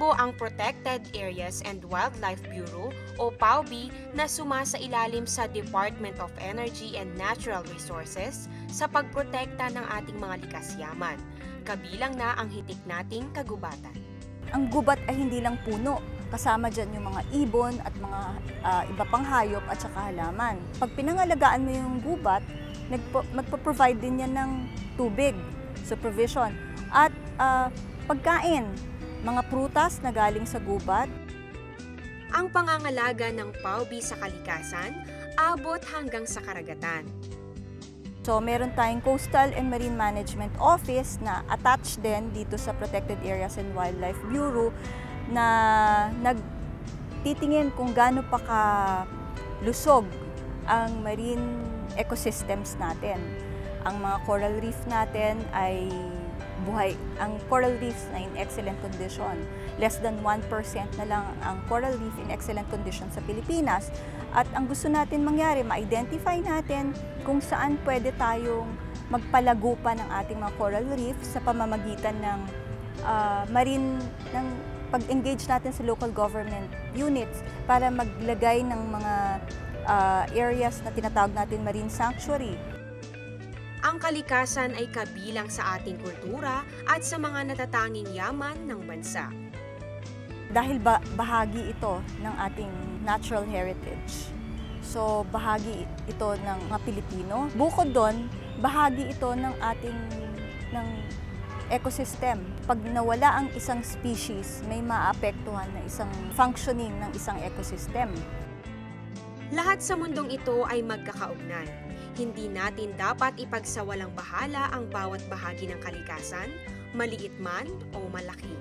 Aktibo ang Protected Areas and Wildlife Bureau o PAWB na sumasailalim sa Department of Energy and Natural Resources sa pagprotekta ng ating mga likas yaman, kabilang na ang hitik nating kagubatan. Ang gubat ay hindi lang puno, kasama dyan yung mga ibon at mga iba pang hayop at saka halaman. Pag pinangalagaan mo yung gubat, magpo-provide din yan ng tubig, supervision, at pagkain, mga prutas na galing sa gubat. Ang pangangalaga ng PAWB sa kalikasan abot hanggang sa karagatan. So, meron tayong Coastal and Marine Management Office na attached din dito sa Protected Areas and Wildlife Bureau na nagtitingin kung gaano pa kalusog ang marine ecosystems natin. Ang mga coral reef natin ay buhay. Ang coral reefs na in excellent condition. Less than 1% na lang ang coral reef in excellent condition sa Pilipinas. At ang gusto natin mangyari, ma-identify natin kung saan pwede tayong magpalago pa ng ating mga coral reef sa pamamagitan ng ng pag-engage natin sa local government units para maglagay ng mga areas na tinatawag natin marine sanctuary. Ang kalikasan ay kabilang sa ating kultura at sa mga natatanging yaman ng bansa. Dahil bahagi ito ng ating natural heritage. So, bahagi ito ng mga Pilipino. Bukod doon, bahagi ito ng ating ecosystem. Pag nawala ang isang species, may maapektuhan na isang functioning ng isang ecosystem. Lahat sa mundong ito ay magkakaugnay. Hindi natin dapat ipagsawalang bahala ang bawat bahagi ng kalikasan, maliit man o malaki.